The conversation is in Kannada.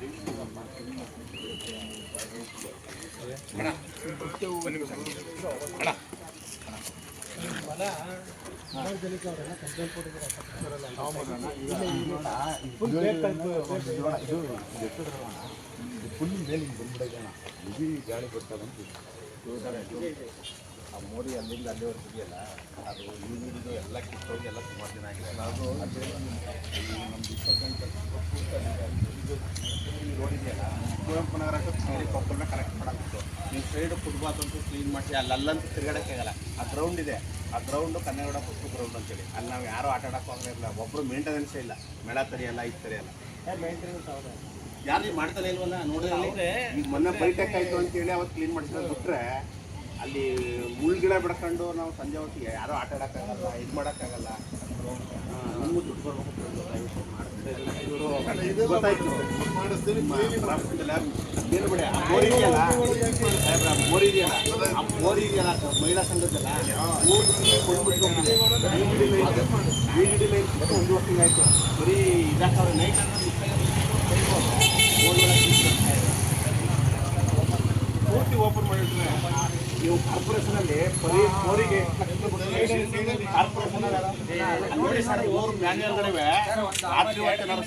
ಫುಲ್ ಮೇಲಿಂಗ್ ಬಂದ್ಬಿಡೋಣ ಇದು ಗಾಳಿ ಬರ್ತಾವಂತ ಆ ಮೋರಿ ಅಲ್ಲಿಂದ ಅಲ್ಲಿವರೆಗೆ ಇದೆಯಲ್ಲ ಅದು ಈಗಿದ್ದು ಎಲ್ಲ ಕಿತ್ತೋಗಿ ಎಲ್ಲ ಸುಮಾರು ದಿನ ಆಗಿದೆ. ಅದು ಅದೇ ನಮ್ದು 28 ಈ ರೋಡ್ ಇದೆಯಲ್ಲ ಕುವೆಂಪು ನಗರಕ್ಕೆ ಪಪ್ಪನ್ನ ಕರೆಕ್ಟ್ ಮಾಡೋಕ್ಕಿತ್ತು. ನೀವು ಸೈಡ್ ಫುಟ್ಬಾಲ್ ಅಂತೂ ಕ್ಲೀನ್ ಮಾಡಿ ಅಲ್ಲಂತೂ ತಿರುಗಾಡೋಕ್ಕೆ ಆಗಲ್ಲ. ಆ ಗ್ರೌಂಡ್ ಇದೆ, ಆ ಗ್ರೌಂಡು ಕನ್ನಡ ಪುಟ್ಟು ಗ್ರೌಂಡ್ ಅಂತೇಳಿ ಅಲ್ಲಿ ನಾವು ಯಾರೂ ಆಟ ಆಡೋಕ್ಕೆ ಹೋಗಿರಲಿಲ್ಲ. ಒಬ್ಬರು ಮೇಂಟೆನೆನ್ಸೇ ಇಲ್ಲ, ಮೇಳ ತರಿಯಲ್ಲ ಇದು ತರಿಯಲ್ಲ. ಮೇಂಟೆನೆನ್ಸ್ ಹೌದಾ ಯಾರು ಮಾಡ್ತಾನೆ ಇಲ್ವಲ್ಲ ನೋಡಿದ್ರೆ. ಈಗ ಮೊನ್ನೆ ಬೈಟೆಕ್ ಆಯಿತು ಅಂತೇಳಿ ಅವತ್ತು ಕ್ಲೀನ್ ಮಾಡಿಸಿದ್ರೆ ಬಿಟ್ಟರೆ ಅಲ್ಲಿ ಮುಳ್ಗಿಡ ಬಿಡ್ಕೊಂಡು ನಾವು ಸಂಜೆ ಹೊತ್ತಿಗೆ ಯಾರೂ ಆಟ ಆಡೋಕ್ಕಾಗಲ್ಲ, ಇದು ಮಾಡೋಕ್ಕಾಗಲ್ಲ. ನಮಗೂ ದುಡ್ಡು ಬರ್ಬೇಕು ಗೊತ್ತಾಯ್ತು. ಏನು ಬಿಡಿ ಆ ಬೋರ್ ಇದೆಯಲ್ಲ ಬೋರ್ ಇದೆಯಲ್ಲ ಆ ಬೋರ್ ಇದೆಯಲ್ಲ ಮಹಿಳಾ ಸಂಘದ್ದಲ್ಲ ಕೊಟ್ಬಿಟ್ಟು VDD ಲೈನ್ 1 ವರ್ಷ ಆಯಿತು. ಬರೀ ಇದಾಕವ್ರೆ ನೈಟ್ ಪೂರ್ತಿ ಓಪನ್ ಮಾಡಿದ್ರೆ ನೀವು ಕಾರ್ಪೊರೇಷನಲ್ಲಿ ಬರೀ ಬೋರಿಗೆ ಕಾರ್ಪೊರೇಷನ್ ನೋಡಿ ಸರ್ 3 ಮ್ಯಾನ್ಯಲ್ಗಳಿವೆ. ರಾತ್ರಿ ಹೊತ್ತು ಏನಾದ್ರು